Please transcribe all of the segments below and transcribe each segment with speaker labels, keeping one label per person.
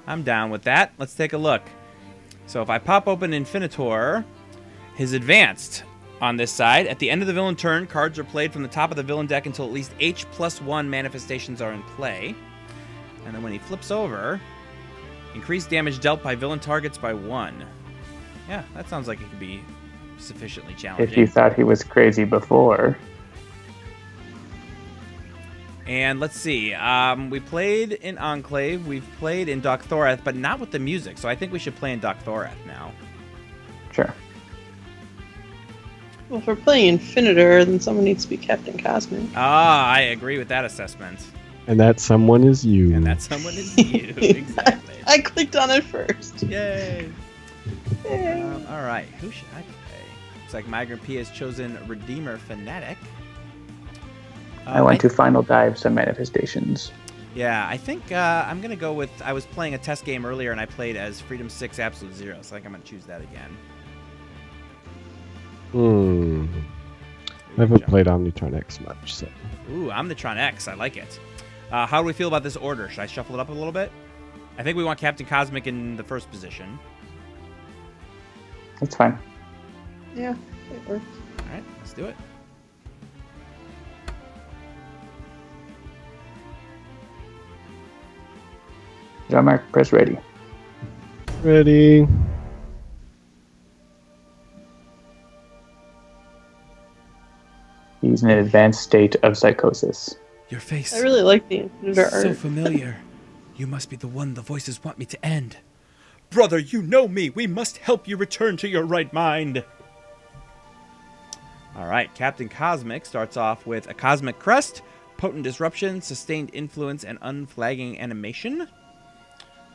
Speaker 1: I'm down with that. Let's take a look. So if I pop open Infinitor, his advanced on this side. At the end of the villain turn, cards are played from the top of the villain deck until at least H+1 manifestations are in play. And then when he flips over, increase damage dealt by villain targets by 1. Yeah, that sounds like it could be sufficiently challenging.
Speaker 2: If you thought he was crazy before.
Speaker 1: And let's see. We played in Enclave. We've played in Dok'Thorath, but not with the music. So I think we should play in Dok'Thorath now.
Speaker 2: Sure.
Speaker 3: Well, if we're playing Infinitor, then someone needs to be Captain Cosmic.
Speaker 1: Ah, I agree with that assessment.
Speaker 4: And that someone is you.
Speaker 1: And that someone is you. Exactly.
Speaker 3: I clicked on it first.
Speaker 1: Yay. All right. Who should I play? Looks like Migrant P has chosen Redeemer Fanatic.
Speaker 2: I went to Final Dive some manifestations.
Speaker 1: Yeah, I think I'm going to go with... I was playing a test game earlier, and I played as Freedom 6 Absolute Zero, so I think I'm going to choose that again.
Speaker 4: I haven't played Omnitron-X much, so...
Speaker 1: Ooh, Omnitron-X. I like it. How do we feel about this order? Should I shuffle it up a little bit? I think we want Captain Cosmic in the first position.
Speaker 2: That's fine.
Speaker 3: Yeah, it works.
Speaker 1: All right, let's do it.
Speaker 2: Jean-Marc, press ready.
Speaker 4: Ready.
Speaker 2: He's in an advanced state of psychosis.
Speaker 1: Your face.
Speaker 3: I really like the Infinitor art.
Speaker 1: So familiar. You must be the one the voices want me to end. Brother, you know me. We must help you return to your right mind. All right, Captain Cosmic starts off with a Cosmic Crest, Potent Disruption, Sustained Influence, and Unflagging Animation.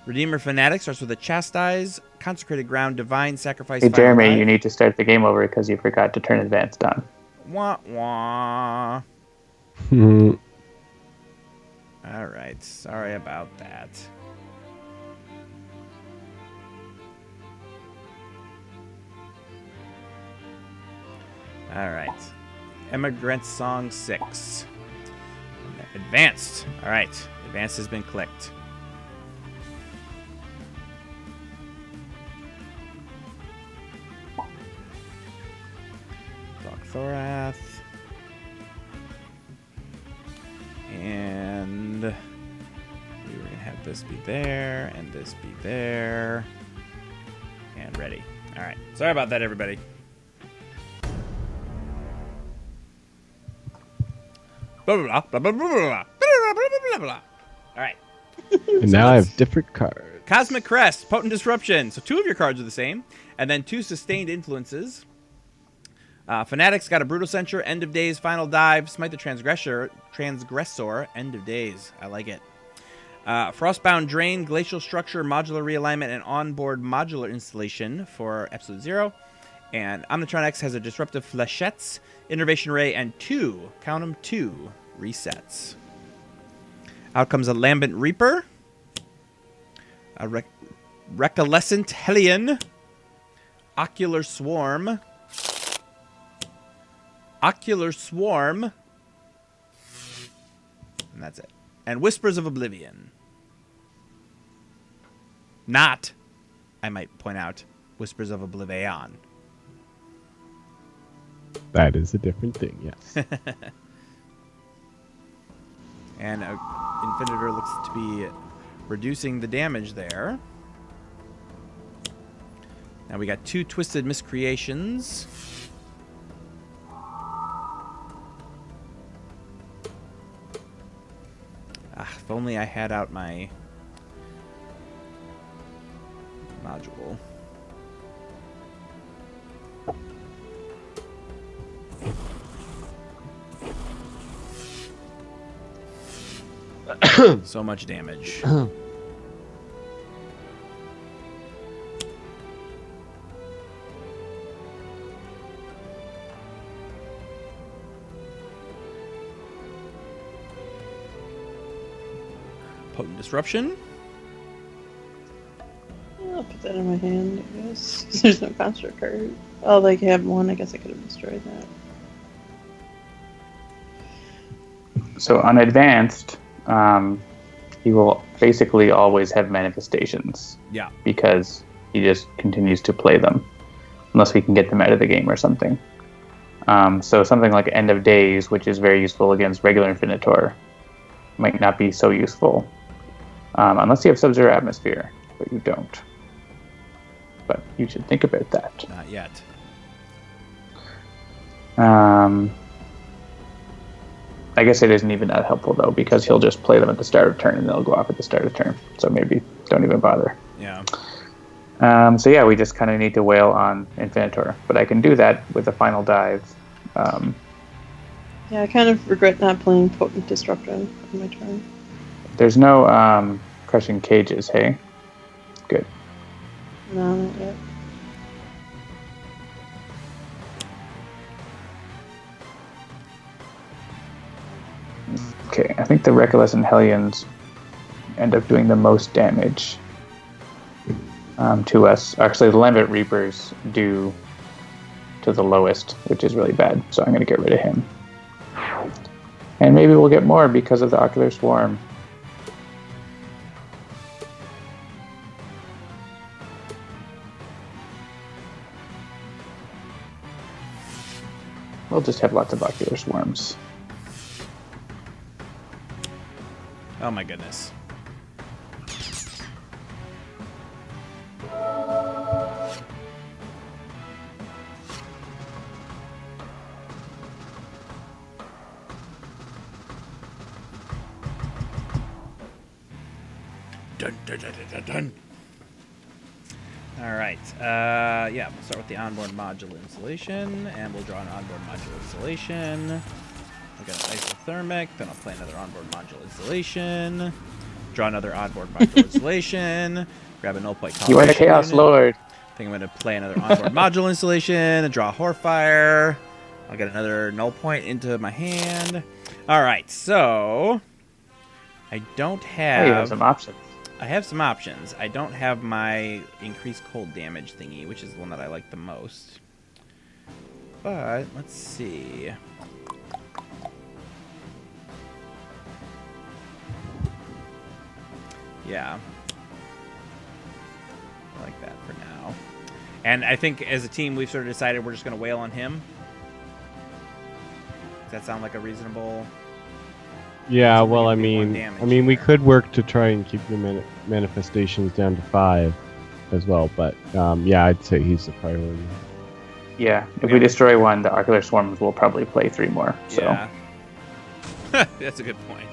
Speaker 1: Redeemer Fanatic starts with a Chastise, Consecrated Ground, Divine Sacrifice.
Speaker 2: Hey, Jeremy, you need to start the game over because you forgot to turn advanced on.
Speaker 1: Wah, wah. All right, sorry about that. All right, Emigrant Song 6. Advanced. All right, advanced has been clicked. Dok'Thorath. And we were going to have this be there and this be there. And ready. All right. Sorry about that, everybody. Blah, blah, blah, blah, blah, blah, blah, blah, blah, blah. All right.
Speaker 4: And now I have different cards.
Speaker 1: Cosmic Crest, Potent Disruption. So 2 of your cards are the same. And then 2 Sustained Influences. Fanatic's got a Brutal Censure, End of Days, Final Dive, Smite the Transgressor, End of Days. I like it. Frostbound Drain, Glacial Structure, Modular Realignment, and Onboard Modular Installation for Absolute Zero. And Omnitron-X has a Disruptive Flechettes, Innervation Ray, and 2, count them, 2 resets. Out comes a Lambent Reaper, a Recolescent Hellion, Ocular Swarm, and that's it. And Whispers of Oblivion. Not, I might point out, Whispers of Oblivion.
Speaker 4: That is a different thing, yes.
Speaker 1: And Infinitor looks to be reducing the damage there. Now we got 2 Twisted Miscreations. If only I had out my module. So much damage. Potent Disruption.
Speaker 3: I'll put that in my hand, I guess. There's no construct card. Oh, they have one. I guess I could have destroyed that.
Speaker 2: So on advanced, he will basically always have manifestations.
Speaker 1: Yeah.
Speaker 2: Because he just continues to play them, unless we can get them out of the game or something. So something like End of Days, which is very useful against regular Infinitor, might not be so useful. Unless you have Sub-Zero Atmosphere, but you don't. But you should think about that.
Speaker 1: Not yet.
Speaker 2: I guess it isn't even that helpful, though, because he'll just play them at the start of turn, and they'll go off at the start of turn. So maybe don't even bother.
Speaker 1: Yeah.
Speaker 2: So yeah, we just kind of need to wail on Infinitor. But I can do that with a final dive.
Speaker 3: Yeah, I kind of regret not playing Potent Disruption on my turn.
Speaker 2: There's no crushing cages, hey? Good.
Speaker 3: No, not yet.
Speaker 2: Okay, I think the Reckless and Hellions end up doing the most damage to us. Actually, the Lambent Reapers do to the lowest, which is really bad, so I'm going to get rid of him. And maybe we'll get more because of the Ocular Swarm. We'll just have lots of Ocular Swarms.
Speaker 1: Oh my goodness. Dun, dun, dun, dun, dun. All right. Yeah, we'll start with the onboard module installation, and we'll draw an onboard module installation. I'll get an isothermic, then I'll play another onboard module installation. Draw another onboard module installation. Grab a null point calibration.
Speaker 2: You are the Chaos
Speaker 1: unit.
Speaker 2: Lord.
Speaker 1: I think I'm going to play another onboard module installation and draw Horfire. I'll get another null point into my hand. All right, so I don't have...
Speaker 2: Oh, you have some options.
Speaker 1: I have some options. I don't have my increased cold damage thingy, which is the one that I like the most. But, let's see. Yeah. I like that for now. And I think as a team, we've sort of decided we're just going to wail on him. Does that sound like a reasonable...
Speaker 4: Yeah,
Speaker 1: So we're
Speaker 4: well,
Speaker 1: gonna
Speaker 4: I
Speaker 1: do more
Speaker 4: mean,
Speaker 1: damage
Speaker 4: we
Speaker 1: there.
Speaker 4: could work to try and keep your manifestations down to 5 as well, but yeah, I'd say he's the priority.
Speaker 2: Yeah, if we destroy one, the Ocular Swarms will probably play 3 more. So.
Speaker 1: Yeah. That's a good point.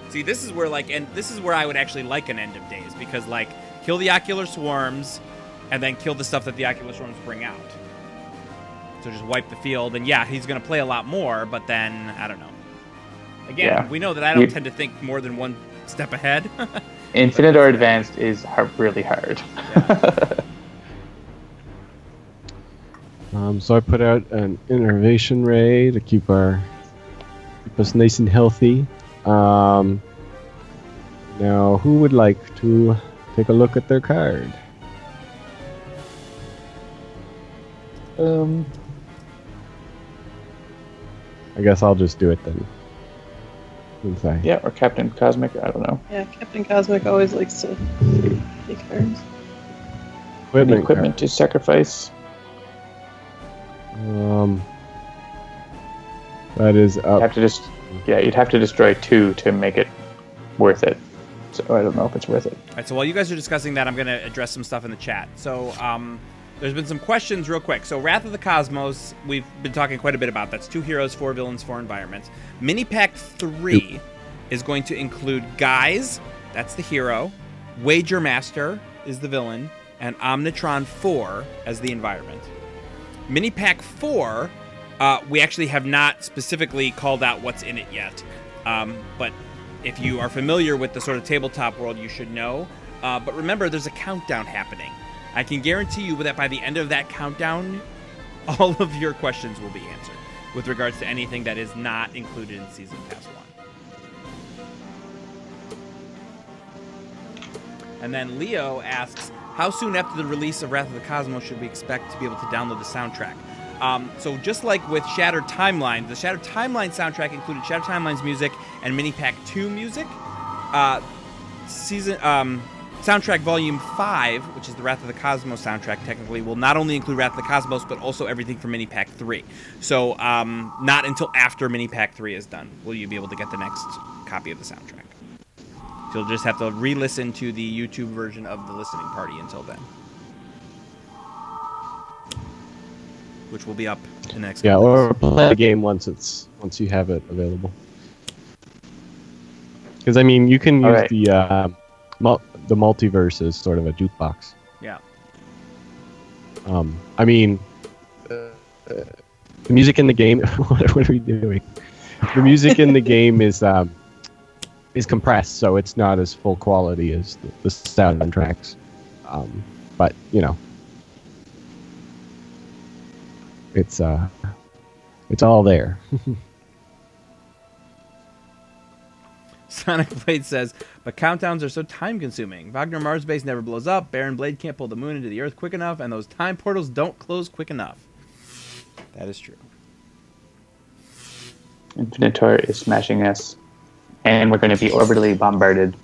Speaker 1: See, this is where, like, and this is where I would actually like an End of Days, because, like, kill the Ocular Swarms, and then kill the stuff that the Ocular Swarms bring out. So just wipe the field, and yeah, he's going to play a lot more, but then, I don't know. Again,
Speaker 2: Yeah.
Speaker 1: we know that I don't tend to think more than one step ahead.
Speaker 2: Infinitor Advanced is really hard.
Speaker 4: So I put out an innervation ray to keep us nice and healthy. Now, who would like to take a look at their card? I guess I'll just do it then.
Speaker 2: Yeah, or Captain Cosmic, I don't know.
Speaker 3: Yeah, Captain Cosmic always likes to take cards.
Speaker 2: Any equipment to sacrifice.
Speaker 4: That is
Speaker 2: You'd
Speaker 4: up.
Speaker 2: have to you'd have to destroy 2 to make it worth it. So I don't know if it's worth it.
Speaker 1: All right, so while you guys are discussing that, I'm going to address some stuff in the chat. So, there's been some questions real quick. So, Wrath of the Cosmos, we've been talking quite a bit about. That's 2 heroes, 4 villains, 4 environments. Mini Pack 3 is going to include Guise, that's the hero, Wager Master is the villain, and Omnitron-4 as the environment. Mini Pack 4, we actually have not specifically called out what's in it yet. But if you are familiar with the sort of tabletop world, you should know. But remember, there's a countdown happening. I can guarantee you that by the end of that countdown, all of your questions will be answered with regards to anything that is not included in Season Pass 1. And then Leo asks, how soon after the release of Wrath of the Cosmos should we expect to be able to download the soundtrack? So just like with Shattered Timeline, the Shattered Timeline soundtrack included Shattered Timeline's music and Mini Pack 2 music. season soundtrack volume 5, which is the Wrath of the Cosmos soundtrack, technically will not only include Wrath of the Cosmos, but also everything from Mini Pack 3. So not until after Mini Pack 3 is done will you be able to get the next copy of the soundtrack. So you'll just have to re-listen to the YouTube version of the listening party until then, which will be up in the next couple
Speaker 4: or
Speaker 1: days.
Speaker 4: play the game once you have it available. Because I mean, you can use the multiverse as sort of a jukebox.
Speaker 1: Yeah.
Speaker 4: I mean, the music in the game. What are we doing? The music in the game is compressed, so it's not as full quality as the soundtracks. But you know, it's all there.
Speaker 1: Sonic Blade says, but countdowns are so time-consuming. Wagner Mars base never blows up, Baron Blade can't pull the moon into the Earth quick enough, and those time portals don't close quick enough. That is true.
Speaker 2: Infinitor is smashing us, and we're going to be orbitally bombarded.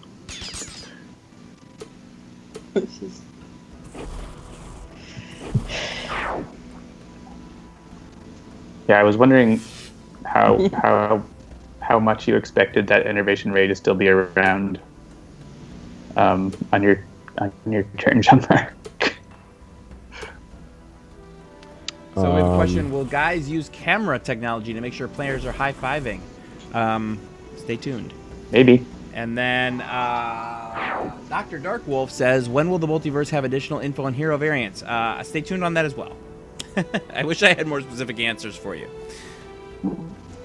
Speaker 2: Yeah, I was wondering how much you expected that innervation ray to still be around on your turn, Jean-Marc.
Speaker 1: So we have a question: will guys use camera technology to make sure players are high-fiving? Stay tuned.
Speaker 2: Maybe.
Speaker 1: And then Dr. Darkwolf says, when will the multiverse have additional info on hero variants? Stay tuned on that as well. I wish I had more specific answers for you.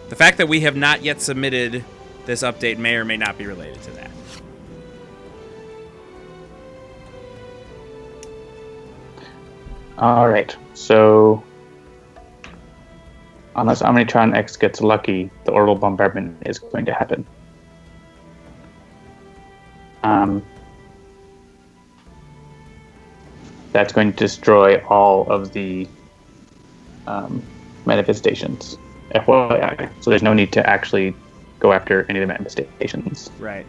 Speaker 1: The fact that we have not yet submitted this update may or may not be related to that.
Speaker 2: All right. So, unless Omnitron-X gets lucky, the orbital bombardment is going to happen. That's going to destroy all of the manifestations. FYI. So there's no need to actually go after any of the manifestations.
Speaker 1: Right.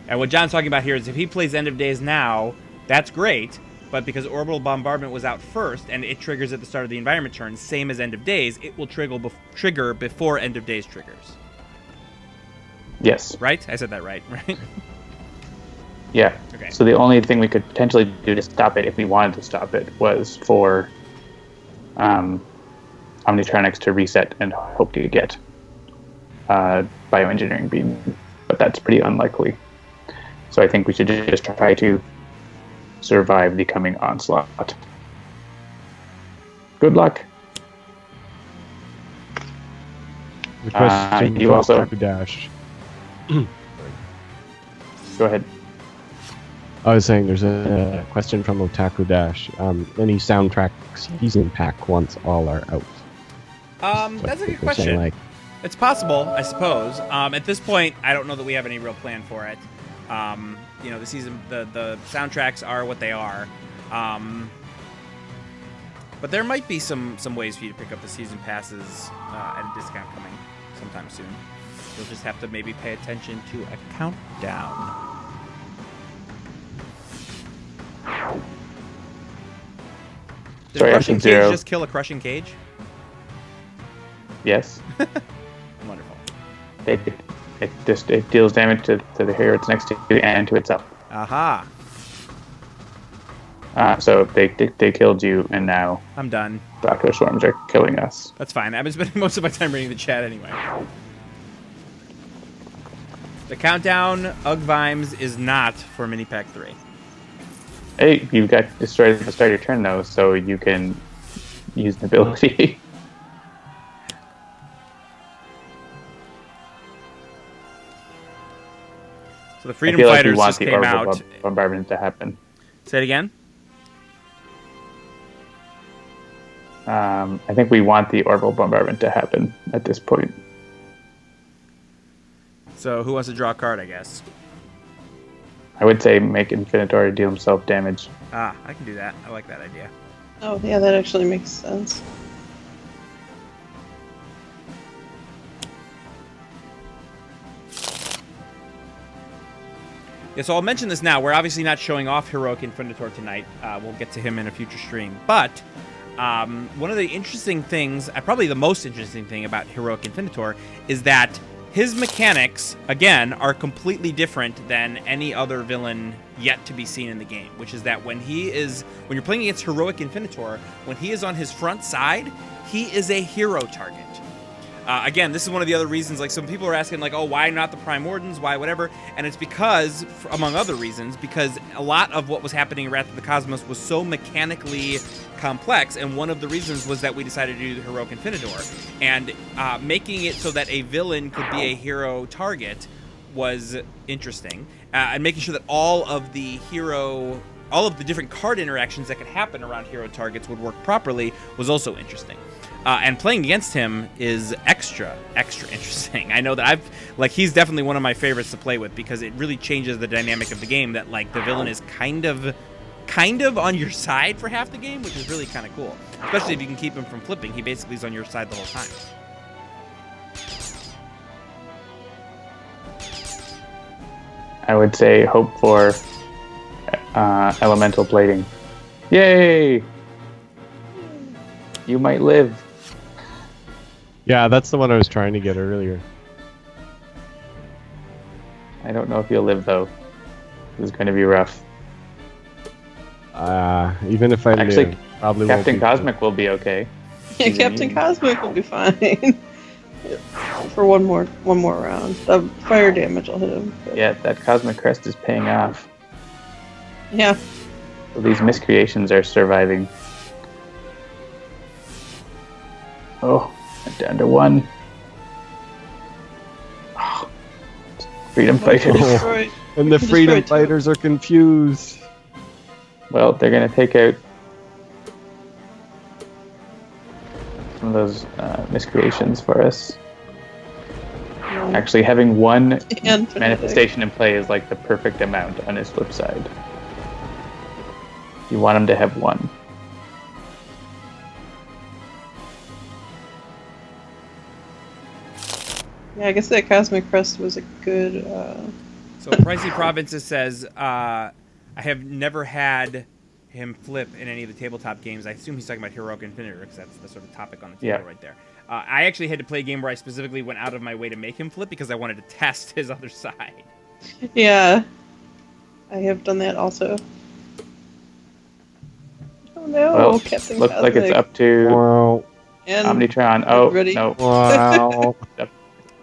Speaker 1: And what John's talking about here is if he plays End of Days now, that's great, but because Orbital Bombardment was out first and it triggers at the start of the environment turn, same as End of Days, it will trigger before End of Days triggers.
Speaker 2: Yes.
Speaker 1: Right? I said that right?
Speaker 2: Yeah.
Speaker 1: Okay.
Speaker 2: So the only thing we could potentially do to stop it, if we wanted to stop it, was for Omnitron-X to reset and hope to get bioengineering beam, but that's pretty unlikely. So I think we should just try to survive the coming onslaught. Good luck.
Speaker 4: The question
Speaker 2: you also
Speaker 4: Dash.
Speaker 2: Go ahead.
Speaker 4: I was saying there's a question from Otaku Dash. Any soundtrack season pack once all are out?
Speaker 1: That's a good question. It's possible, I suppose. At this point, I don't know that we have any real plan for it. The season, the soundtracks are what they are. But there might be some ways for you to pick up the season passes at a discount coming sometime soon. You'll just have to maybe pay attention to a countdown. Did Crushing Cage just kill a Crushing Cage?
Speaker 2: Yes.
Speaker 1: Wonderful.
Speaker 2: It deals damage to the hero it's next to and to itself.
Speaker 1: Aha.
Speaker 2: So they killed you, and now
Speaker 1: I'm done.
Speaker 2: Black Swarms are killing us.
Speaker 1: That's fine. I've been spending most of my time reading the chat anyway. The countdown, Ugvimes, is not for Mini Pack 3.
Speaker 2: Hey, you got destroyed at the start of your turn, though, so you can use an ability.
Speaker 1: So the Freedom Fighters just came out.
Speaker 2: I feel like you want the bombardment to happen.
Speaker 1: Say it again?
Speaker 2: I think we want the orbital bombardment to happen at this point.
Speaker 1: So who wants to draw a card, I guess?
Speaker 2: I would say make Infinitor deal himself damage.
Speaker 1: Ah, I can do that. I like that idea.
Speaker 3: Oh, yeah, that actually makes sense.
Speaker 1: Yeah, so I'll mention this now. We're obviously not showing off Heroic Infinitor tonight. We'll get to him in a future stream. But one of the interesting things, probably the most interesting thing about Heroic Infinitor is that his mechanics, again, are completely different than any other villain yet to be seen in the game, which is that when you're playing against Heroic Infinitor, when he is on his front side, he is a hero target. Again, this is one of the other reasons, like, some people are asking, like, oh, why not the Prime Wardens? Why whatever? And it's because, among other reasons, because a lot of what was happening in Wrath of the Cosmos was so mechanically complex, and one of the reasons was that we decided to do the Heroic Infinitor. And making it so that a villain could be a hero target was interesting. And making sure that all of the different card interactions that could happen around hero targets would work properly was also interesting. And playing against him is extra interesting. I know that he's definitely one of my favorites to play with because it really changes the dynamic of the game that, like, the villain is kind of on your side for half the game, which is really kind of cool. Especially if you can keep him from flipping. He basically is on your side the whole time.
Speaker 2: I would say hope for elemental plating. Yay! You might live.
Speaker 4: Yeah, that's the one I was trying to get earlier.
Speaker 2: I don't know if you'll live, though. This is going to be rough.
Speaker 4: Even if I
Speaker 2: Actually,
Speaker 4: live, probably
Speaker 2: Captain
Speaker 4: won't be
Speaker 2: Cosmic will be okay.
Speaker 3: Yeah, Captain Cosmic will be fine. For one more round. The fire damage will hit him. But...
Speaker 2: Yeah, that Cosmic Crest is paying off.
Speaker 3: Yeah.
Speaker 2: So these miscreations are surviving. Oh, down to one. Oh, Freedom Fighters.
Speaker 3: Destroy-
Speaker 4: And the
Speaker 3: Destroy
Speaker 4: Freedom
Speaker 3: two.
Speaker 4: Fighters are confused.
Speaker 2: Well, they're going to take out some of those miscreations for us.
Speaker 3: Yeah.
Speaker 2: Actually, having one
Speaker 3: And Fanatic.
Speaker 2: manifestation in play is like the perfect amount on his flip side. You want him to have one.
Speaker 3: Yeah, I guess that Cosmic Crest was a good...
Speaker 1: So Pricey Provinces says, I have never had him flip in any of the tabletop games. I assume he's talking about Heroic Infinitor because that's the sort of topic on the table right there. I actually had to play a game where I specifically went out of my way to make him flip because I wanted to test his other side.
Speaker 3: Yeah. I have done that also. Oh no,
Speaker 2: Well,
Speaker 3: Captain
Speaker 2: looks like it's
Speaker 3: Cosmic.
Speaker 2: up to
Speaker 4: Wow.
Speaker 3: And
Speaker 2: Omnitron. Oh,
Speaker 3: Ready?
Speaker 2: no.
Speaker 4: Wow.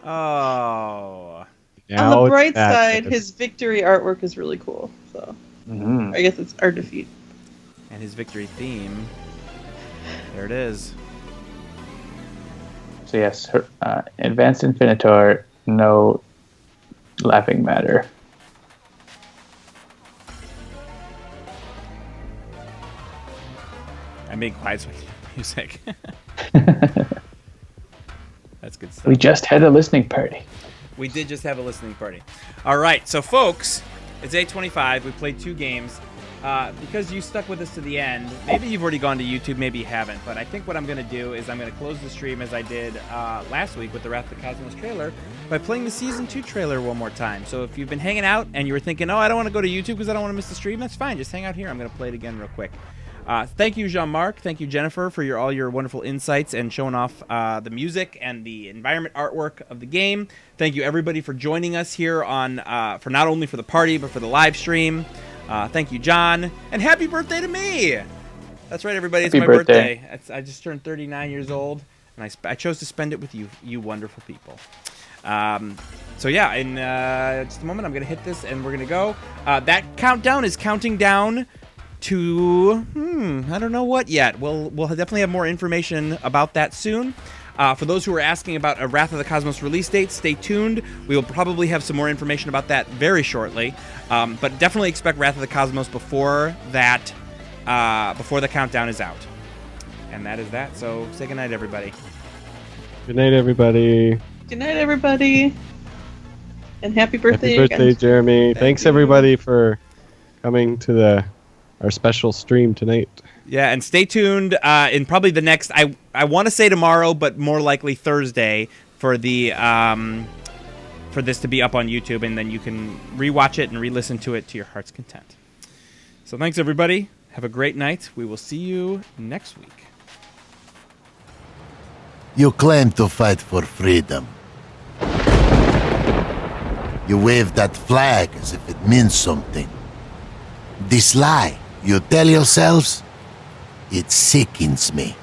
Speaker 1: Oh.
Speaker 4: Now
Speaker 3: on the
Speaker 4: it's
Speaker 3: bright
Speaker 4: that
Speaker 3: side,
Speaker 4: good.
Speaker 3: his victory artwork is really cool. So
Speaker 2: Mhm.
Speaker 3: I guess it's our defeat.
Speaker 1: And his victory theme. There it is.
Speaker 2: So yes, Advanced Infinitor, no laughing matter.
Speaker 1: I made quiet so I can hear music. That's good stuff.
Speaker 2: We just had a listening party.
Speaker 1: We did just have a listening party. All right, so folks, it's 8:25. We played 2 games. Because you stuck with us to the end, maybe you've already gone to YouTube, maybe you haven't, but I think what I'm going to do is I'm going to close the stream as I did last week with the Wrath of the Cosmos trailer by playing the Season 2 trailer one more time. So if you've been hanging out and you were thinking, oh, I don't want to go to YouTube because I don't want to miss the stream, that's fine. Just hang out here. I'm going to play it again real quick. Thank you, Jean-Marc. Thank you, Jennifer, for all your wonderful insights and showing off the music and the environment artwork of the game. Thank you, everybody, for joining us here on for not only for the party but for the live stream. Thank you, John, and happy birthday to me! That's right, everybody. It's
Speaker 2: Happy
Speaker 1: my
Speaker 2: birthday.
Speaker 1: birthday. I just turned 39 years old, and I chose to spend it with you wonderful people. So yeah, in just a moment, I'm gonna hit this, and we're gonna go. That countdown is counting down to I don't know what yet. We'll definitely have more information about that soon. For those who are asking about a Wrath of the Cosmos release date, stay tuned. We will probably have some more information about that very shortly. But definitely expect Wrath of the Cosmos before that, before the countdown is out. And that is that. So say goodnight, everybody.
Speaker 4: Good night, everybody.
Speaker 3: Good night, everybody. And happy birthday,
Speaker 4: Happy birthday,
Speaker 3: again.
Speaker 4: Jeremy. Thanks,
Speaker 1: you.
Speaker 4: everybody, for coming to our special stream tonight.
Speaker 1: Yeah, and stay tuned in probably the next, I want to say tomorrow, but more likely Thursday for the for this to be up on YouTube, and then you can rewatch it and re-listen to it to your heart's content. So thanks, everybody. Have a great night. We will see you next week.
Speaker 5: You claim to fight for freedom. You wave that flag as if it means something. This lie you tell yourselves, it sickens me.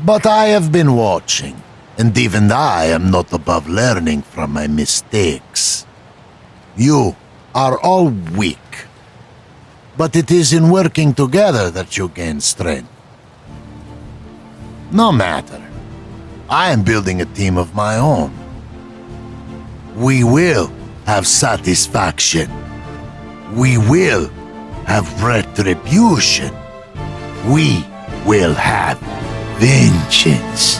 Speaker 5: But I have been watching, and even I am not above learning from my mistakes. You are all weak. But it is in working together that you gain strength. No matter. I am building a team of my own. We will have satisfaction. We will have retribution. We will have vengeance.